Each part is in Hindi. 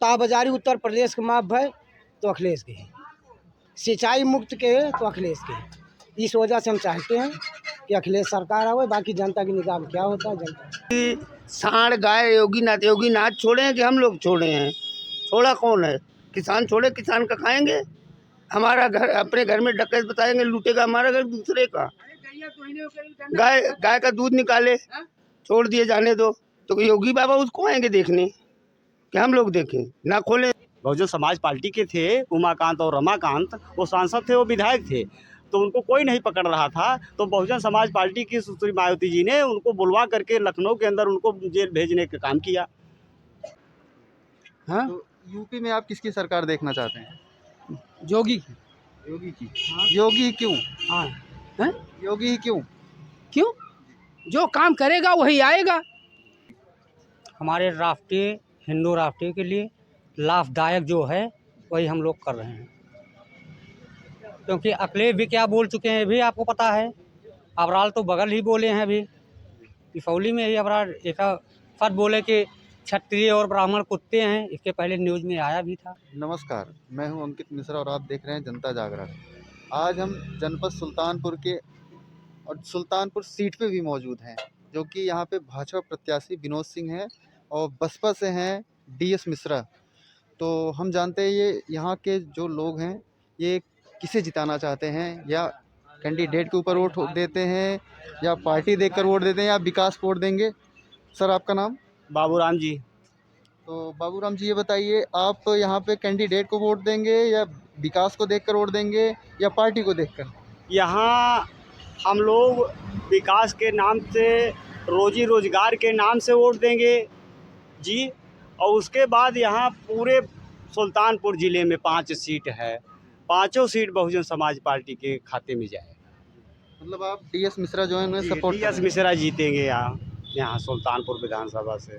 ताबाजारी उत्तर प्रदेश के माफ है तो अखिलेश के है, सिंचाई मुक्त के है तो अखिलेश के है। इस वजह से हम चाहते हैं कि अखिलेश सरकार आवे, बाकी जनता की निगाह में क्या होता है जनता। सांड गाय योगी नाथ छोड़े हैं कि हम लोग छोड़े हैं? छोड़ा कौन है? किसान छोड़े, किसान का खाएंगे। हमारा घर अपने घर में डकैत बताएंगे, लूटेगा हमारा घर दूसरे का। गाय का दूध निकाले, छोड़ दिए जाने दो, तो योगी बाबा उसको आएंगे देखने कि हम लोग देखें ना खोले। बहुजन समाज पार्टी के थे उमाकांत और रमाकांत, वो सांसद थे, वो विधायक थे, तो उनको कोई नहीं पकड़ रहा था। तो बहुजन समाज पार्टी की सुश्री मायावती जी ने उनको बुलवा करके लखनऊ के अंदर उनको जेल भेजने का काम किया। हाँ, तो यूपी में आप किसकी सरकार देखना चाहते हैं? योगी की। योगी की। हाँ। योगी क्यों? हाँ, हैं? योगी ही क्यों? क्यों? जो काम करेगा वही आएगा। हमारे राष्ट्रीय हिंदू राष्ट्रीय के लिए लाभदायक जो है वही हम लोग कर रहे हैं, क्योंकि अखिलेश भी क्या बोल चुके हैं भी आपको पता है। अबराल तो बगल ही बोले हैं, अभी पिसौली में ही अबराल ऐसा सच बोले कि क्षत्रिय और ब्राह्मण कुत्ते हैं। इसके पहले न्यूज़ में आया भी था। नमस्कार, मैं हूं अंकित मिश्रा और आप देख रहे हैं जनता जागरण। आज हम जनपद सुल्तानपुर के और सुल्तानपुर सीट पे भी मौजूद हैं, जो कि यहाँ पे भाजपा प्रत्याशी विनोद सिंह हैं और बसपा से हैं DS मिश्रा। तो हम जानते हैं ये यहाँ के जो लोग हैं ये किसे जिताना चाहते हैं, या कैंडिडेट के ऊपर वोट देते हैं, या पार्टी देखकर वोट देते हैं, या विकास वोट देंगे। सर, आपका नाम? बाबूराम जी। तो बाबूराम जी, ये बताइए, आप यहाँ पे कैंडिडेट को वोट देंगे या विकास को देखकर वोट देंगे या पार्टी को देखकर? यहाँ हम लोग विकास के नाम से, रोजी रोजगार के नाम से वोट देंगे जी। और उसके बाद यहाँ पूरे सुल्तानपुर ज़िले में 5 सीट है, 5 सीट बहुजन समाज पार्टी के खाते में जाए। मतलब आप DS मिश्रा जो है उन्हें सपोर्ट DS मिश्रा जीतेंगे यहाँ सुल्तानपुर विधानसभा से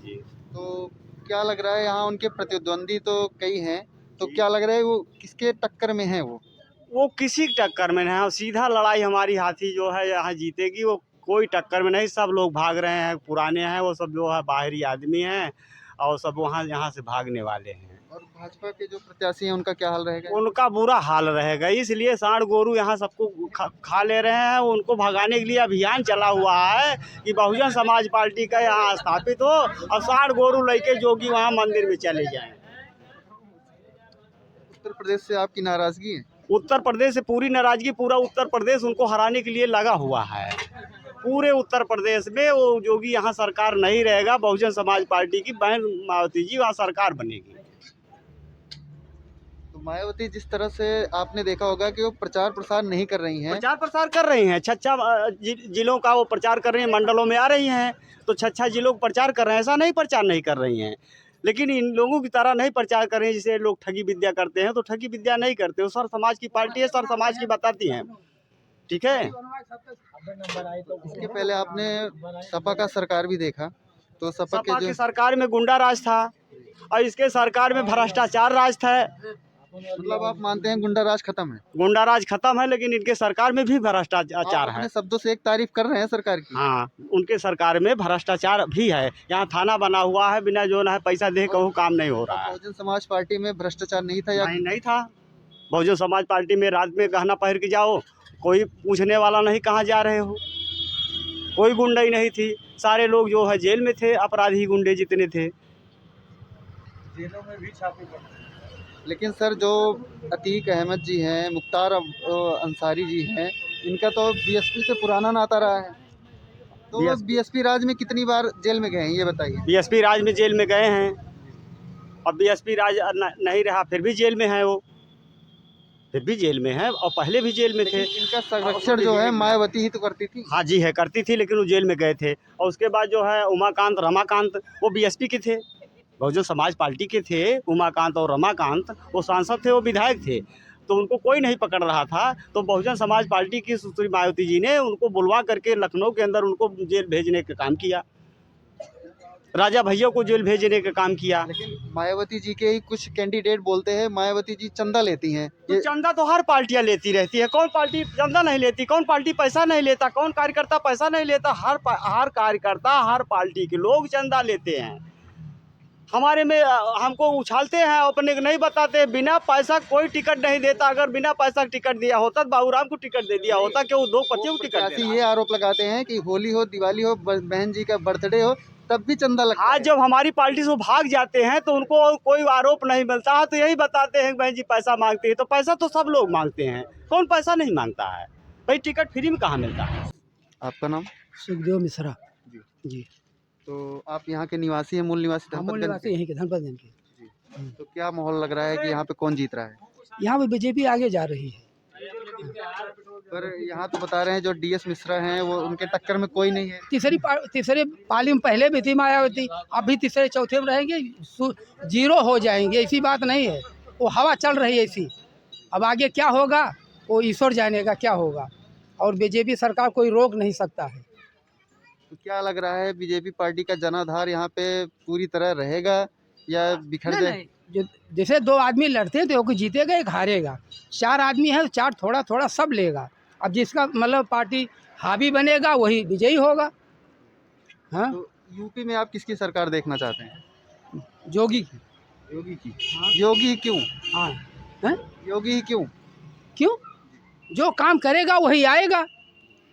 जी। तो क्या लग रहा है, यहाँ उनके प्रतिद्वंदी तो कई हैं, तो क्या लग रहा है वो किसके टक्कर में है? वो किसी टक्कर में नहीं, सीधा लड़ाई हमारी हाथी जो है यहाँ जीतेगी। वो कोई टक्कर में नहीं, सब लोग भाग रहे हैं, पुराने हैं वो सब, जो है बाहरी आदमी हैं और सब यहाँ से भागने वाले हैं। और भाजपा के जो प्रत्याशी हैं उनका क्या हाल रहेगा? उनका बुरा हाल रहेगा, इसलिए सांड गोरू यहाँ सबको खा ले रहे हैं। उनको भगाने के लिए अभियान चला हुआ है कि बहुजन समाज पार्टी का यहाँ स्थापित हो और सांड गोरू लेके जोगी वहाँ मंदिर में चले जाएं। उत्तर प्रदेश से आपकी नाराजगी है? उत्तर प्रदेश से पूरी नाराजगी, पूरा उत्तर प्रदेश उनको हराने के लिए लगा हुआ है। पूरे उत्तर प्रदेश में वो जोगी यहाँ सरकार नहीं रहेगा, बहुजन समाज पार्टी की बहन मायावती जी वहाँ सरकार बनेगी। तो मायावती जिस तरह से आपने देखा होगा कि वो प्रचार प्रसार नहीं कर रही हैं। प्रचार प्रसार कर रही हैं, 6 जिलों का वो प्रचार कर रही हैं, मंडलों में आ रही हैं, तो 6 जिलों का प्रचार कर रहे हैं। ऐसा नहीं प्रचार नहीं कर रही हैं, लेकिन इन लोगों की तरह नहीं प्रचार कर रहे हैं जिसे लोग ठगी विद्या करते हैं। तो ठगी विद्या नहीं करते, वो सर समाज की पार्टी है, सर समाज की बताती हैं, ठीक है। इसके पहले आपने सपा का सरकार भी देखा, तो सपा की सरकार में गुंडा राज था और इसके सरकार में भ्रष्टाचार राज था। मतलब आप मानते हैं गुंडा राज खत्म है? गुंडा राज खत्म है, लेकिन इनके सरकार में भी भ्रष्टाचार है। शब्दों से एक तारीफ कर रहे हैं सरकार की। हाँ, उनके सरकार में भ्रष्टाचार भी है। यहाँ थाना बना हुआ है, बिना जो है पैसा दे कहूँ काम नहीं हो रहा है। बहुजन समाज पार्टी में भ्रष्टाचार नहीं था या नहीं था। बहुजन समाज पार्टी में रात में गहना पहन के जाओ, कोई पूछने वाला नहीं कहाँ जा रहे हो, कोई गुंडाई नहीं थी। सारे लोग जो है जेल में थे, अपराधी गुंडे जितने थे, जेलों में भी छापे पड़ते। लेकिन सर, जो अतीक अहमद जी हैं, मुख्तार अंसारी जी हैं, इनका तो BSP से पुराना नाता रहा है। तो BSP राज में कितनी बार जेल में गए हैं, ये बताइए। BSP राज में जेल में गए हैं, अब BSP राज नहीं रहा, फिर भी जेल में है वो, फिर भी जेल में है और पहले भी जेल में थे। इनका संरक्षण जो है मायावती ही तो करती थी। हाँ जी है, करती थी, लेकिन वो जेल में गए थे। और उसके बाद जो है उमाकांत रमाकांत, वो BSP के थे, बहुजन समाज पार्टी के थे। उमाकांत और रमाकांत वो सांसद थे, वो विधायक थे, तो उनको कोई नहीं पकड़ रहा था। तो बहुजन समाज पार्टी की सुश्री मायावती जी ने उनको बुलवा करके लखनऊ के अंदर उनको जेल भेजने का काम किया, राजा भैया को जेल भेजने का काम किया। लेकिन मायावती जी के ही कुछ कैंडिडेट बोलते हैं मायावती जी चंदा लेती हैं। तो चंदा तो हर पार्टियां लेती रहती है, कौन पार्टी चंदा नहीं लेती? कौन पार्टी पैसा नहीं लेता? कौन कार्यकर्ता पैसा नहीं लेता? हर कार्यकर्ता, हर पार्टी के लोग चंदा लेते हैं। हमारे में हमको उछालते हैं, अपने को नहीं बताते। बिना पैसा कोई टिकट नहीं देता। अगर बिना पैसा टिकट दिया होता तो बाबूराम को टिकट दे दिया होता, क्यों दो पतियों को टिकट दे प्रत्याशी ये आरोप लगाते हैं कि होली हो, दिवाली हो, बहन जी का बर्थडे हो, तब भी चंदा लगता आज है। जब हमारी पार्टी से वो भाग जाते हैं तो उनको कोई आरोप नहीं मिलता है, तो यही बताते हैं कि बहन जी पैसा मांगते हैं। तो पैसा तो सब लोग मांगते हैं, कौन पैसा नहीं मांगता है भाई? टिकट फ्री में कहाँ मिलता है? आपका नाम? सुखदेव मिश्रा जी जी। तो आप यहाँ के निवासी हैं, मूल निवासी हम मूल धनपतगंज निवासी के? यहीं के धनपतगंज के। जी। तो क्या माहौल लग रहा है कि यहाँ पे कौन जीत रहा है? यहाँ पे बीजेपी आगे जा रही है। पर यहाँ तो बता रहे हैं जो डीएस मिश्रा हैं वो उनके टक्कर में कोई नहीं है। तीसरे पाली में पहले भी थी मायावती, अब भी तीसरे चौथे में रहेंगे, जीरो हो जाएंगे। ऐसी बात नहीं है, वो हवा चल रही है ऐसी। अब आगे क्या होगा वो ईश्वर जानेगा क्या होगा, और बीजेपी सरकार कोई रोक नहीं सकता है। तो क्या लग रहा है बीजेपी पार्टी का जनाधार यहाँ पे पूरी तरह रहेगा या बिखर जाए? जो जैसे दो आदमी लड़ते हैं तो कोई जीतेगा एक हारेगा, चार आदमी है तो चार थोड़ा थोड़ा सब लेगा। अब जिसका मतलब पार्टी हावी बनेगा वही विजयी होगा। हाँ, तो यूपी में आप किसकी सरकार देखना चाहते हैं? जोगी की। योगी की। योगी ही क्यों? हाँ हैं? योगी ही क्यों? क्यों? जो काम करेगा वही आएगा,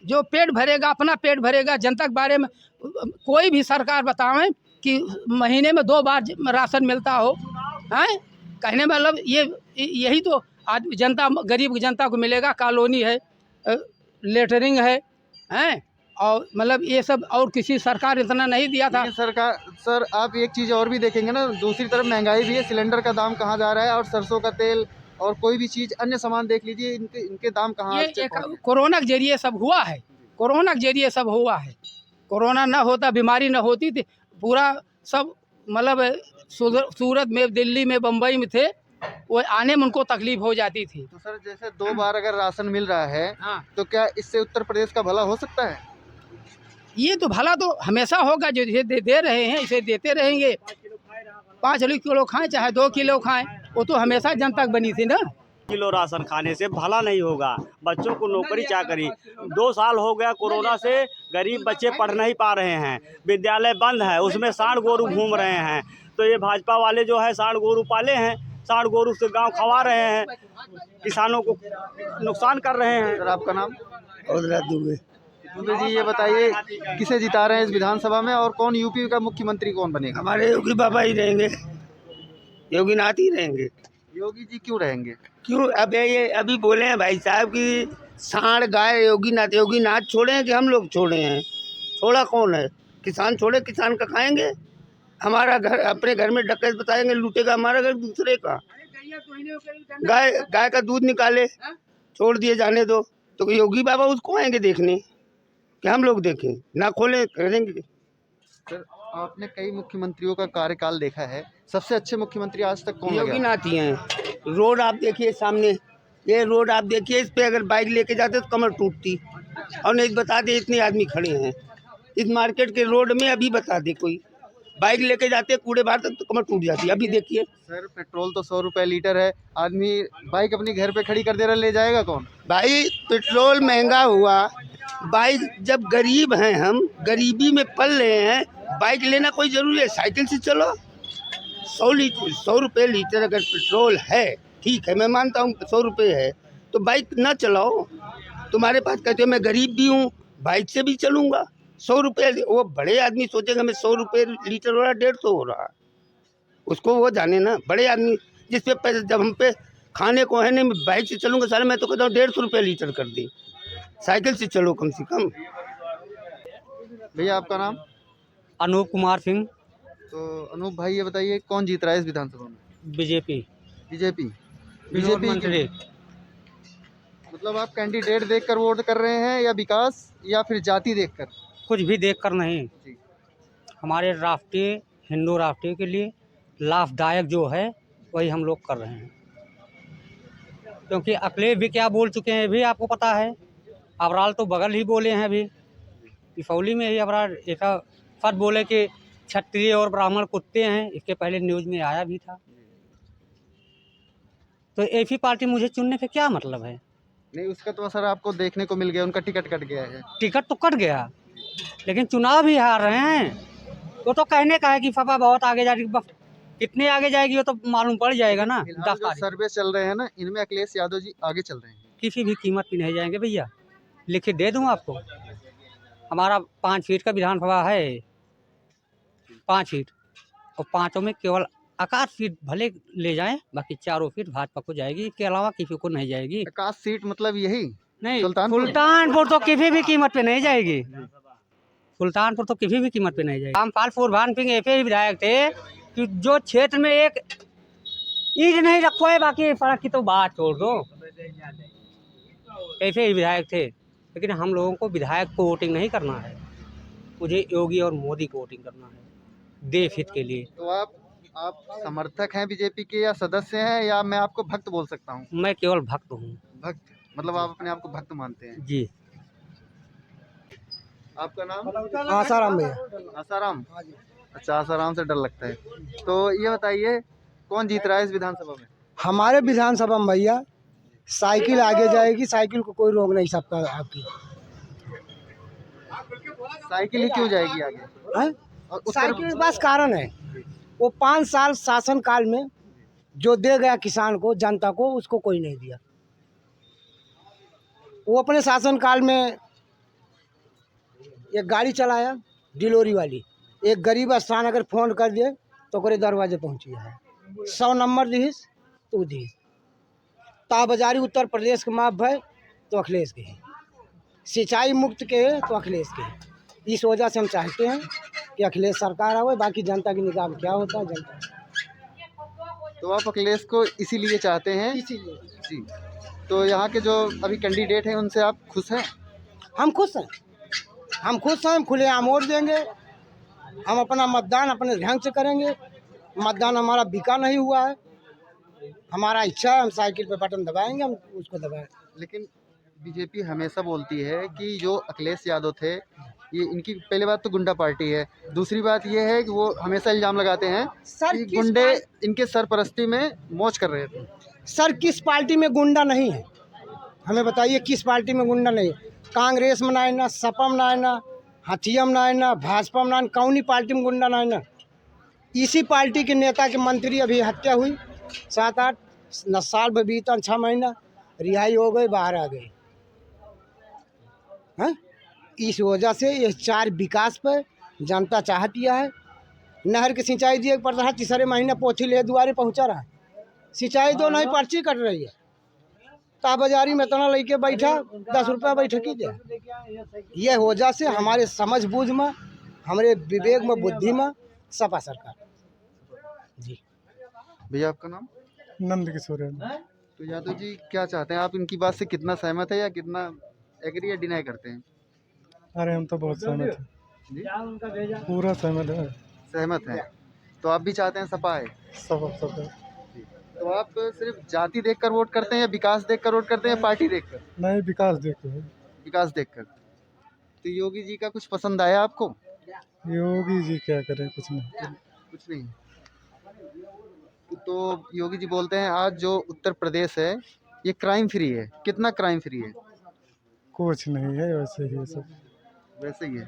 जो पेट भरेगा अपना पेट भरेगा। जनता के बारे में कोई भी सरकार बतावें कि महीने में 2 बार राशन मिलता हो, हैं? कहने मतलब यही तो आदमी जनता, गरीब जनता को मिलेगा। कॉलोनी है, लेटरिंग है, हैं? और मतलब ये सब और किसी सरकार इतना नहीं दिया था। ये सरकार सर, आप एक चीज़ और भी देखेंगे ना, दूसरी तरफ महंगाई भी है, सिलेंडर का दाम कहाँ जा रहा है, और सरसों का तेल और कोई भी चीज़ अन्य सामान देख लीजिए, इनके दाम कहाँ ये से पहुँच गए। कोरोना के जरिए सब हुआ है, कोरोना के जरिए सब हुआ है। कोरोना ना होता, बीमारी ना होती थी, पूरा सब मतलब सूरत में, दिल्ली में, बम्बई में थे, वो आने में उनको तकलीफ हो जाती थी। तो सर जैसे 2 बार अगर राशन मिल रहा है, हाँ, तो क्या इससे उत्तर प्रदेश का भला हो सकता है? ये तो भला तो हमेशा होगा, जो ये दे रहे हैं इसे देते रहेंगे। 5 किलो खाएं चाहे 2 किलो खाएं, वो तो हमेशा जनता बनी थी ना। किलो राशन खाने से भला नहीं होगा। बच्चों को नौकरी चाकरी, 2 साल हो गया कोरोना से, गरीब बच्चे पढ़ नहीं पा रहे हैं, विद्यालय बंद है, उसमें सांड गोरू घूम रहे हैं। तो ये भाजपा वाले जो है सांड गोरू पाले हैं, सांड गोरू से गांव खवा रहे हैं, किसानों को नुकसान कर रहे हैं। सर आपका नाम? दुबे। दुबे जी, ये बताइए किसे जिता रहे हैं इस विधानसभा में, और कौन यूपी का मुख्यमंत्री कौन बनेगा? हमारे योगी बाबा ही रहेंगे, योगीनाथ ही रहेंगे। योगी जी क्यों रहेंगे? क्यों? अब ये अभी बोले हैं भाई साहब कि सांड गाय योगीनाथ छोड़े हैं कि हम लोग छोड़े हैं? छोड़ा कौन है? किसान छोड़े, किसान का खाएंगे। हमारा घर, अपने घर में डकैत बताएंगे, लूटेगा हमारा घर दूसरे का। गाय का दूध निकाले, छोड़ दिए जाने दो, तो योगी बाबा उसको आएंगे देखने कि हम लोग देखें? ना खोले करेंगे। सर आपने कई मुख्यमंत्रियों का कार्यकाल देखा है, सबसे अच्छे मुख्यमंत्री आज तक कौन लगा? योगीनाथ ही हैं। रोड आप देखिए सामने, ये रोड आप देखिए, इस पे अगर बाइक लेके जाते तो कमर टूटती, और नहीं बता दे इतने आदमी खड़े हैं इस मार्केट के रोड में। अभी बता दे कोई बाइक लेके जाते कूड़े बाहर तक तो कमर टूट जाती है। अभी देखिए सर पेट्रोल तो 100 रुपये लीटर है, आदमी बाइक अपनी घर पे खड़ी कर दे रहा, ले जाएगा कौन? भाई, पेट्रोल महंगा हुआ, बाइक जब गरीब हैं, हम गरीबी में पल रहे हैं, बाइक लेना कोई ज़रूरी है? साइकिल से चलो। 100 रुपये लीटर अगर पेट्रोल है, ठीक है, मैं मानता हूँ 100 रुपये है, तो बाइक ना चलाओ। तुम्हारे पास कहते हो मैं गरीब भी हूँ, बाइक से भी चलूँगा। 100 रुपये, वो बड़े आदमी सोचेंगे मैं 100 रुपये लीटर हो रहा, 150 हो रहा, उसको वो जाने ना। बड़े आदमी जिस पे पैसे, जब हम पे खाने को है नहीं, मैं बाइक से चलूँगा साला, मैं तो कहता हूँ 150 रुपये लीटर कर दी, साइकिल से चलो कम से कम। भैया आपका नाम? अनूप कुमार सिंह, तो अनूप भाई ये बताइए कौन जीत रहा है इस विधानसभा में? बीजेपी। बीजेपी। विनोद बीजेपी मंत्री। मतलब आप कैंडिडेट देखकर वोट कर रहे हैं या विकास या फिर जाति देखकर? कुछ भी देखकर नहीं, जी। हमारे राष्ट्रीय, हिंदू राष्ट्रीय के लिए लाभदायक जो है वही हम लोग कर रहे हैं। क्योंकि अखिलेश भी क्या बोल चुके हैं भी आपको पता है। अबराल तो बगल ही बोले हैं, अभी पिसौली में ही अबराल ऐसा सच बोले कि क्षत्रिय और ब्राह्मण कुत्ते हैं। इसके पहले न्यूज़ में आया भी था। तो एक ही पार्टी मुझे चुनने से क्या मतलब है? नहीं, उसका तो असर आपको देखने को मिल गया, उनका टिकट कट गया है। टिकट तो कट गया, लेकिन चुनाव भी हार रहे हैं। वो तो कहने का है कि सपा बहुत आगे जा रही, कितने आगे जाएगी वो तो मालूम पड़ जाएगा ना। फिलहाल 10 जो तारीख सर्वे चल रहे हैं ना, इनमें अखिलेश यादव जी आगे चल रहे हैं। किसी भी कीमत पे नहीं जाएंगे भैया, लिखित दे दूँ आपको। हमारा 5 फीट का विधानसभा है, 5 फीट, और 5 में केवल 1 सीट भले ले जाएं, बाकी 4 फीट भाजपा को जाएगी, इसके अलावा किसी को नहीं जाएगी। 51 सीट मतलब यही नहीं, सुल्तानपुर? सुल्तानपुर तो किसी भी कीमत पे नहीं जाएगी। सुल्तानपुर तो किसी भी कीमत पे नहीं जाएगी। रामपाल फुरभान सिंह ऐसे ही विधायक थे कि जो क्षेत्र में एक ईंट नहीं रखवाए, बाकी सड़क की तो बात छोड़ दो, ऐसे ही विधायक थे। लेकिन हम लोगों को विधायक को वोटिंग नहीं करना है, मुझे योगी और मोदी को वोटिंग करना है देश हित के लिए। तो आप समर्थक हैं बीजेपी के या सदस्य हैं, या मैं आपको भक्त बोल सकता हूँ? मैं केवल भक्त हूँ। भक्त मतलब आप अपने आप को भक्त मानते हैं? जी। आपका नाम? आसाराम भैया। आसाराम। अच्छा, आसाराम से डर लगता है। तो ये बताइए, कौन जीत रहा है इस विधानसभा में? हमारे विधानसभा में भैया साइकिल आगे जाएगी, साइकिल को कोई रोक नहीं सकता आपकी। साइकिल ही क्यों जाएगी आगे? हैं? और साइकिल के पास कारण है, वो 5 साल शासन काल में जो दे गया किसान को, जनता को, उसको कोई नहीं दिया। वो अपने शासन काल में एक गाड़ी चलाया डिलोरी वाली, एक गरीब स्थान अगर फोन कर दिए तो ओकरे दरवाजे पहुँची है। 100 नंबर दीस तो दीस ताबाजारी उत्तर प्रदेश के माप भाई तो अखिलेश के, सिंचाई मुक्त के तो अखिलेश के। इस वजह से हम चाहते हैं कि अखिलेश सरकार आवे, बाकी जनता की निगाह में क्या होता है जनता। तो आप अखिलेश को इसीलिए चाहते हैं? इसीलिए जी। तो यहाँ के जो अभी कैंडिडेट हैं उनसे आप खुश हैं? हम खुश हैं, हम खुश हैं। हम खुलेआम वोट देंगे, हम अपना मतदान अपने ढंग से करेंगे। मतदान हमारा बिका नहीं हुआ है, हमारा इच्छा है, हम साइकिल पे बटन दबाएंगे, हम उसको दबाएं। लेकिन बीजेपी हमेशा बोलती है कि जो अखिलेश यादव थे, ये इनकी पहली बात तो गुंडा पार्टी है, दूसरी बात ये है कि वो हमेशा इल्ज़ाम लगाते हैं सर कि किस गुंडे इनके सरपरस्ती में मौज कर रहे थे। सर किस पार्टी में गुंडा नहीं है, हमें बताइए किस पार्टी में गुंडा नहीं है? कांग्रेस में ना है ना, सपा में ना है ना, हथिया में ना है ना, भाजपा में ना, कौन ही पार्टी में गुंडा ना है ना। इसी पार्टी के नेता के मंत्री अभी हत्या हुई, 7-8 साल में बीता, 6 महीना रिहाई हो गई, बाहर आ गई हैं। इस वजह से ये 4 विकास पर जनता चाहती है। नहर की सिंचाई दिए पड़ रहा, तीसरे महीने पोथी ले दुआरे पहुंचा रहा, सिंचाई दो नहीं, पर्ची कट रही है। ताबाजारी में इतना लेके बैठा, 10 रुपया बैठकी दे। ये वजह से हमारे समझ बूझ में, हमारे विवेक में, बुद्धि में सपा सरकार। जी भैया आपका नाम? नंद किशोर है। तो यादव जी क्या चाहते हैं आप, इनकी बात से कितना सहमत है या कितना एग्री या डिनाई करते हैं? अरे हम तो बहुत सहमत हैं, जी? पूरा सहमत है। सहमत हैं। तो आप भी चाहते हैं सपा है? सब है। तो आप सिर्फ जाति देखकर वोट करते हैं या विकास देखकर वोट करते हैं या पार्टी देखकर? नहीं, विकास देखते हैं। विकास देखकर। तो योगी जी का कुछ पसंद आया आपको? योगी जी क्या करें, कुछ नहीं। कुछ नहीं। तो योगी जी बोलते हैं आज जो उत्तर प्रदेश है ये क्राइम फ्री है। कितना क्राइम फ्री है? कुछ नहीं है, वैसे ही है सब। वैसे ही है।